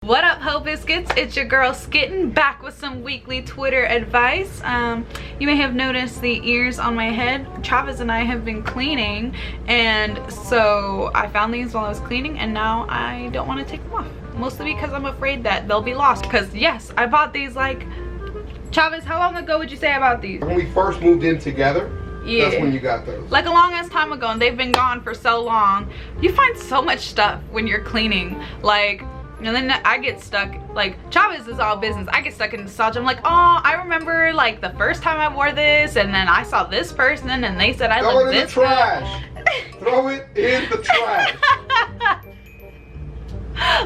What up, Ho-biscuits? It's your girl Skitten, back with some weekly Twitter advice. You may have noticed the ears on my head. Travis and I have been cleaning, and so I found these while I was cleaning, and now I don't want to take them off. Mostly because I'm afraid that they'll be lost. Because yes, I bought these like... Travis, how long ago would you say I bought these? When we first moved in together. Yeah. That's when you got those. Like a long ass time ago, and they've been gone for so long. You find so much stuff when you're cleaning. Like... And then I get stuck, like, Travis is all business. I get stuck in nostalgia. I'm like, oh, I remember, like, the first time I wore this, and then I saw this person, and they said I looked this good. Throw it in the trash.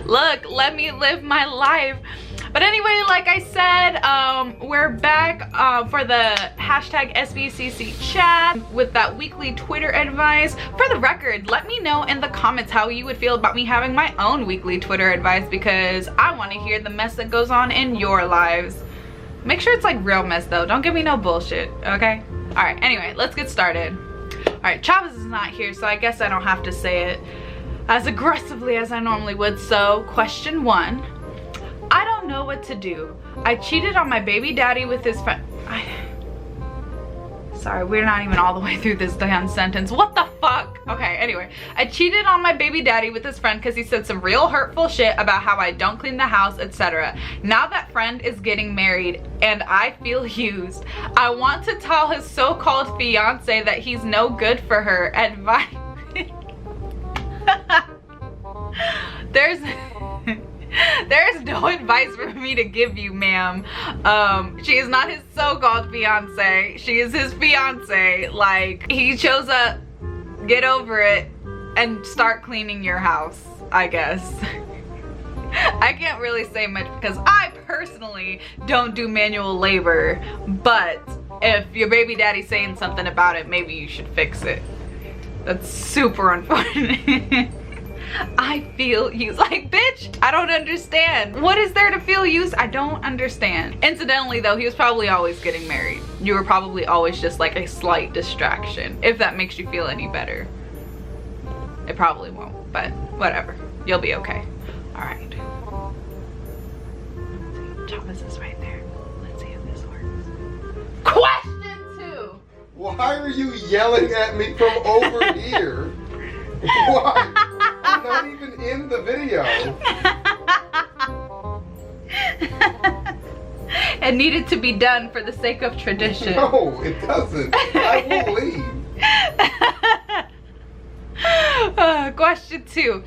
Look, let me live my life. But anyway, like I said, we're back for the hashtag SBCC chat with that weekly Twitter advice. For the record, let me know in the comments how you would feel about me having my own weekly Twitter advice, because I want to hear the mess that goes on in your lives. Make sure it's like real mess though. Don't give me no bullshit, okay? All right, anyway, let's get started. All right, Travis is not here, so I guess I don't have to say it as aggressively as I normally would. So question 1. I don't know what to do. I cheated on my baby daddy with his friend. Sorry, we're not even all the way through this damn sentence. What the fuck? Okay, anyway. I cheated on my baby daddy with his friend because he said some real hurtful shit about how I don't clean the house, etc. Now that friend is getting married and I feel used. I want to tell his so-called fiance that he's no good for her. Advice. There's no advice for me to give you, ma'am. She is not his so-called fiance. She is his fiance. Like, he chose a get over it and start cleaning your house, I guess. I can't really say much because I personally don't do manual labor, but if your baby daddy's saying something about it, maybe you should fix it. That's super unfortunate. I feel used. Like, bitch, I don't understand. What is there to feel used? I don't understand. Incidentally though, he was probably always getting married. You were probably always just like a slight distraction, if that makes you feel any better. It probably won't, but whatever. You'll be okay. All right. Travis is right there. Let's see if this works. Question 2. Why are you yelling at me from over here? Why? I'm not even in the video. It needed to be done for the sake of tradition. No, it doesn't. I will leave. Question 2.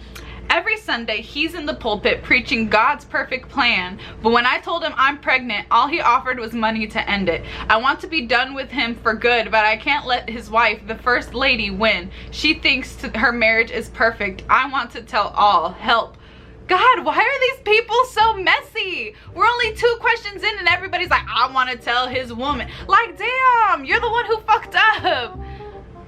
Every Sunday, he's in the pulpit preaching God's perfect plan, but when I told him I'm pregnant, all he offered was money to end it. I want to be done with him for good, but I can't let his wife, the first lady, win. She thinks her marriage is perfect. I want to tell all. Help. God, why are these people so messy? We're only 2 questions in and everybody's like, I want to tell his woman. Like, damn, you're the one who fucked up.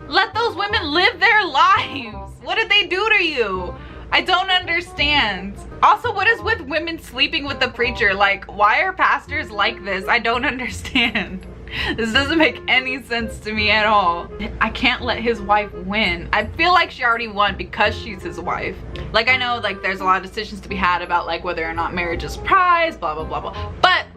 Let those women live their lives. What did they do to you? I don't understand. Also, what is with women sleeping with the preacher? Like, why are pastors like this? I don't understand. This doesn't make any sense to me at all. I can't let his wife win. I feel like she already won because she's his wife. Like, I know, like, there's a lot of decisions to be had about, like, whether or not marriage is prized, blah, blah, blah, blah. But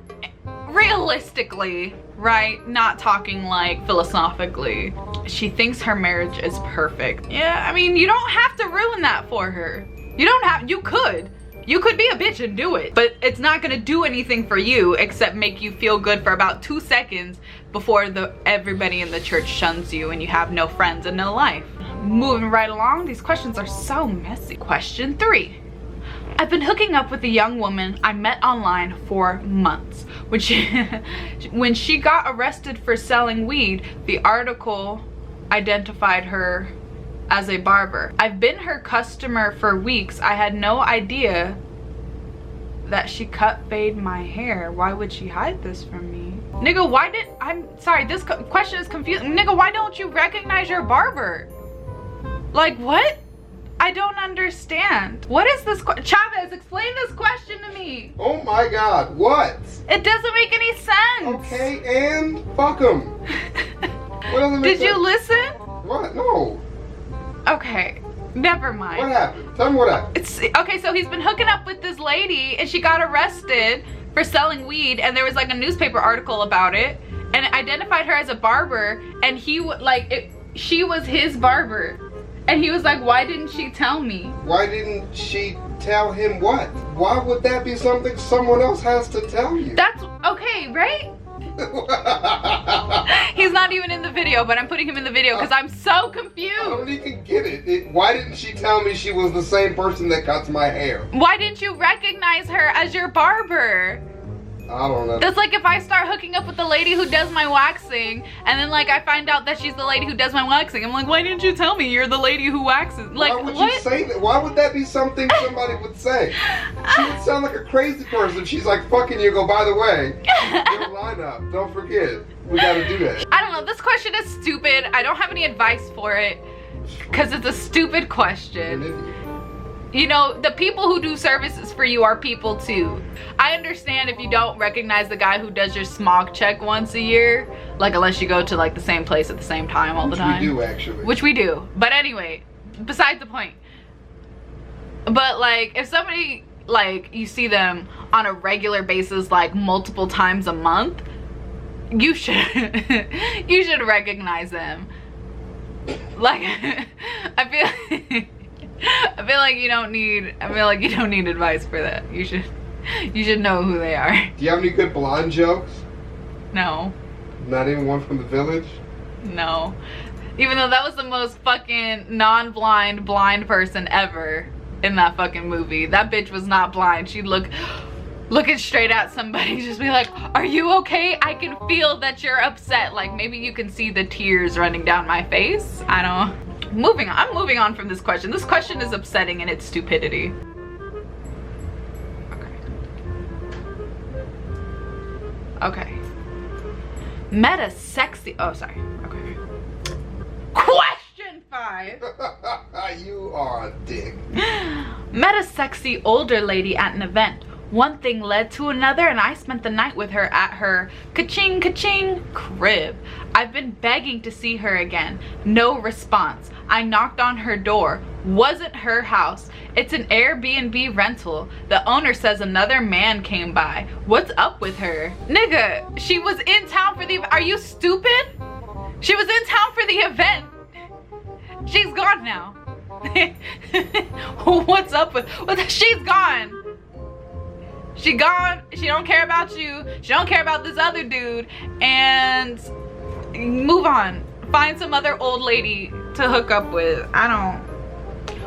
realistically, right? Not talking, like, philosophically. She thinks her marriage is perfect. Yeah, I mean, you don't have to ruin that for her. You don't have, you could be a bitch and do it, but it's not gonna do anything for you except make you feel good for about 2 seconds before everybody in the church shuns you and you have no friends and no life. Moving right along, these questions are so messy. Question 3. I've been hooking up with a young woman I met online for months. When she got arrested for selling weed, the article identified her as a barber. I've been her customer for weeks. I had no idea that she fade my hair. Why would she hide this from me? Nigga, I'm sorry, this question is confusing. Nigga, why don't you recognize your barber? Like, what? I don't understand. What is this? Chavez, explain this question to me. Oh my God, what? It doesn't make any sense. Okay, and fuck him. What doesn't make sense? Did you listen? What? No. Okay. Never mind. What happened? Tell me what happened. It's okay, so he's been hooking up with this lady and she got arrested for selling weed, and there was like a newspaper article about it, and it identified her as a barber, and she was his barber. And he was like, why didn't she tell me? Why didn't she tell him what? Why would that be something someone else has to tell you? That's okay, right? He's not even in the video, but I'm putting him in the video because I'm so confused. I don't even get it. Why didn't she tell me she was the same person that cuts my hair? Why didn't you recognize her as your barber? I don't know. That's like if I start hooking up with the lady who does my waxing, and then like I find out that she's the lady who does my waxing. I'm like, why didn't you tell me you're the lady who waxes? Like, why would what? you say that? Why would that be something somebody would say? She would sound like a crazy person. She's like fucking you. Go, by the way, your lineup. Don't forget, we gotta do that. I don't know. This question is stupid. I don't have any advice for it because it's a stupid question. You know, the people who do services for you are people too. I understand if you don't recognize the guy who does your smog check once a year, like unless you go to like the same place at the same time all the time. Which we do actually. Which we do. But anyway, beside the point. But like if somebody, like you see them on a regular basis like multiple times a month, you should you should recognize them. Like I feel like you don't need advice for that. You should know who they are. Do you have any good blonde jokes? No. Not even one from the village? No. Even though that was the most fucking non-blind blind person ever in that fucking movie. That bitch was not blind. She'd looking straight at somebody, just be like, are you okay? I can feel that you're upset. Like maybe you can see the tears running down my face. I don't. I'm moving on from this question. This question is upsetting in its stupidity. Okay. Met a sexy, oh sorry, okay. Question 5. You are a dick. Met a sexy older lady at an event. One thing led to another, and I spent the night with her at her ka-ching ka-ching crib. I've been begging to see her again. No response. I knocked on her door. Wasn't her house. It's an Airbnb rental. The owner says another man came by. What's up with her? Nigga, she was in town for the event. Are you stupid? She was in town for the event. She's gone now. What's up with, she's gone. She gone. She don't care about you. She don't care about this other dude. And move on. Find some other old lady to hook up with. I don't.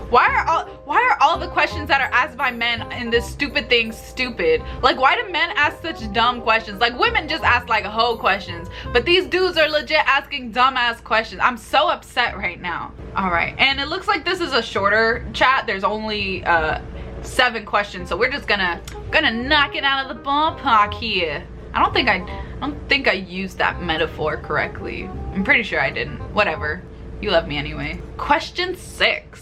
Why are all the questions that are asked by men in this stupid thing stupid? Like, why do men ask such dumb questions? Like, women just ask like hoe questions, but these dudes are legit asking dumbass questions. I'm so upset right now. All right, and it looks like this is a shorter chat. There's only 7 questions, so we're just gonna knock it out of the ballpark here. I don't think I used that metaphor correctly. I'm pretty sure I didn't. Whatever. You love me anyway. Question 6.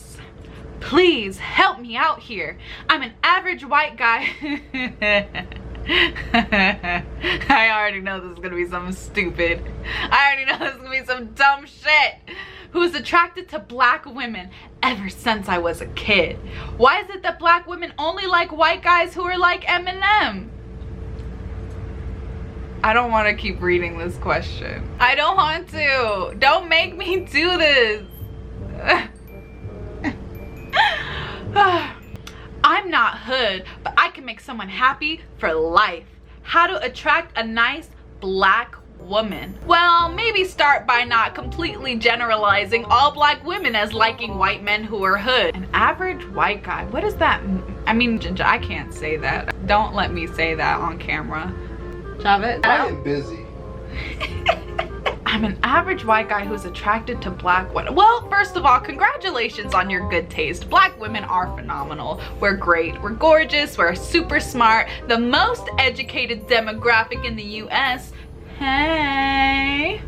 Please help me out here. I'm an average white guy. I already know this is gonna be something stupid. I already know this is gonna be some dumb shit. Who's attracted to black women ever since I was a kid. Why is it that black women only like white guys who are like Eminem? I don't want to keep reading this question. I don't want to. Don't make me do this. I'm not hood, but I can make someone happy for life. How to attract a nice black woman? Well, maybe start by not completely generalizing all black women as liking white men who are hood. An average white guy, what is that? I mean, I can't say that. Don't let me say that on camera. Chavez? I am busy. I'm an average white guy who's attracted to black women. Well, first of all, congratulations on your good taste. Black women are phenomenal. We're great. We're gorgeous. We're super smart. The most educated demographic in the US. Hey.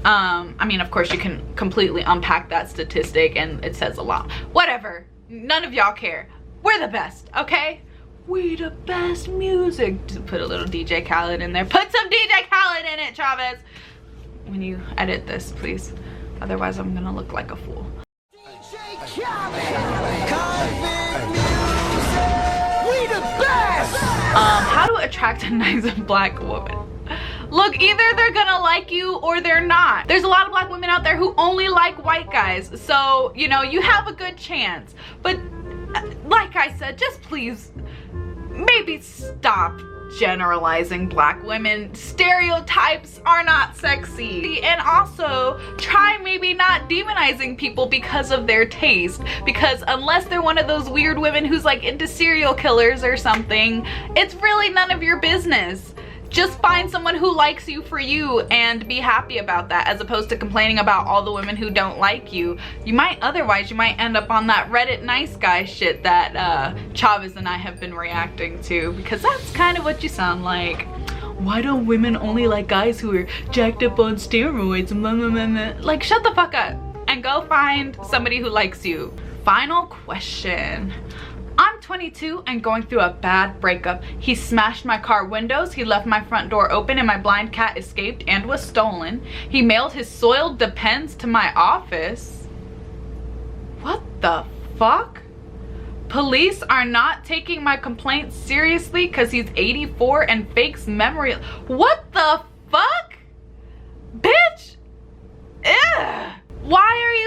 I mean, of course, you can completely unpack that statistic and it says a lot. Whatever. None of y'all care. We're the best, okay? We the best music. Just put a little DJ Khaled in there. Put some DJ Khaled in it, Chavez. When you edit this, please. Otherwise, I'm gonna look like a fool. We the best! How to attract a nice black woman. Look, either they're gonna like you or they're not. There's a lot of black women out there who only like white guys. So, you know, you have a good chance. But like I said, just please, maybe stop generalizing black women. Stereotypes are not sexy. And also, try maybe not demonizing people because of their taste. Because unless they're one of those weird women who's like into serial killers or something, it's really none of your business. Just find someone who likes you for you and be happy about that, as opposed to complaining about all the women who don't like you. You might end up on that Reddit nice guy shit that Chavez and I have been reacting to, because that's kind of what you sound like. Why don't women only like guys who are jacked up on steroids? Blah, blah, blah, blah. Like, shut the fuck up and go find somebody who likes you. Final question. I'm 22 and going through a bad breakup. He smashed my car windows, he left my front door open, and my blind cat escaped and was stolen. He mailed his soiled Depends to my office. What the fuck? Police are not taking my complaint seriously because he's 84 and fakes memory. What the fuck? Bitch! Ugh. Why?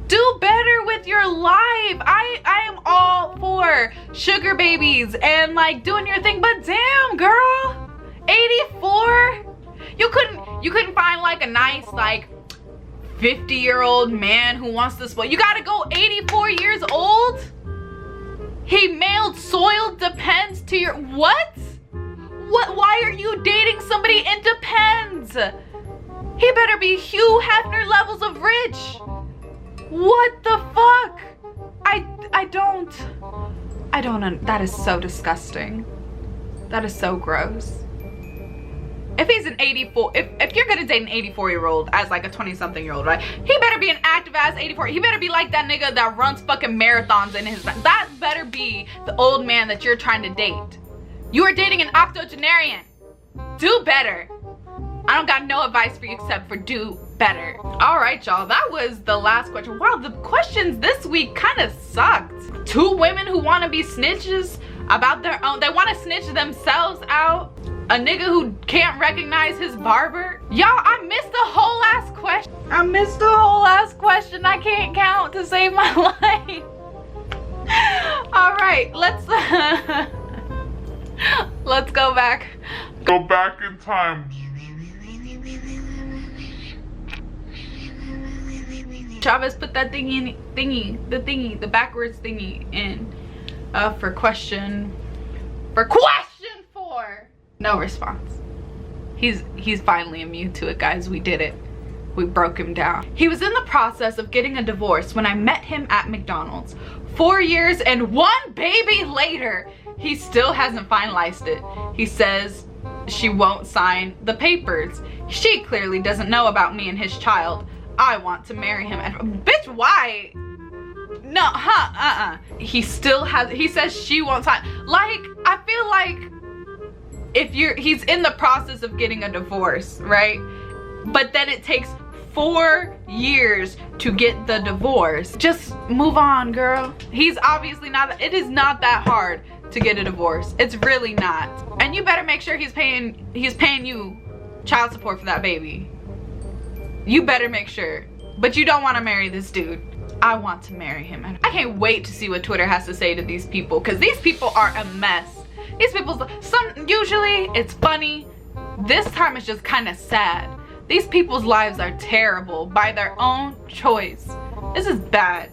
Do better with your life. I am all for sugar babies and like doing your thing, but damn girl, 84? You couldn't find like a nice like 50-year-old man who wants to spoil. You gotta go 84 years old? He mailed soiled Depends to your, what? Why are you dating somebody in Depends? He better be Hugh Hefner levels of rich. What the fuck? I don't, that is so disgusting. That is so gross. If he's an 84, if you're gonna date an 84-year-old as like a 20-something-year-old, right? He better be an active ass 84. He better be like that nigga that runs fucking marathons in his, that better be the old man that you're trying to date. You are dating an octogenarian. Do better. I don't got no advice for you except for do better. All right, y'all, that was the last question. Wow, the questions this week kind of sucked. 2 women who want to be snitches about their own, they want to snitch themselves out. A nigga who can't recognize his barber. Y'all, I missed the whole last question. I can't count to save my life. All right, let's go back. Go back in time. Chavez, put that the backwards thingy in for question 4. No response. He's finally immune to it, guys. We did it. We broke him down. He was in the process of getting a divorce when I met him at McDonald's. 4 years and 1 baby later, he still hasn't finalized it. He says she won't sign the papers. She clearly doesn't know about me and his child. I want to marry him. And bitch, why? No, he still has, he says she won't sign. Like, I feel like he's in the process of getting a divorce, right? But then it takes 4 years to get the divorce. Just move on, girl. He's obviously not, it is not that hard to get a divorce. It's really not. And you better make sure he's paying you child support for that baby. You better make sure. But you don't want to marry this dude. I want to marry him. I can't wait to see what Twitter has to say to these people, because these people are a mess. These people, usually it's funny. This time it's just kind of sad. These people's lives are terrible by their own choice. This is bad.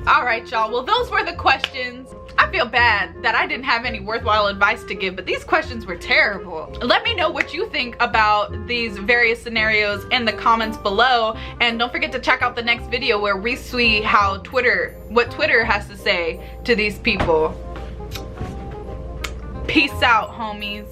All right, y'all. Well, those were the questions. I feel bad that I didn't have any worthwhile advice to give, but these questions were terrible. Let me know what you think about these various scenarios in the comments below. And don't forget to check out the next video where we see what Twitter has to say to these people. Peace out, homies.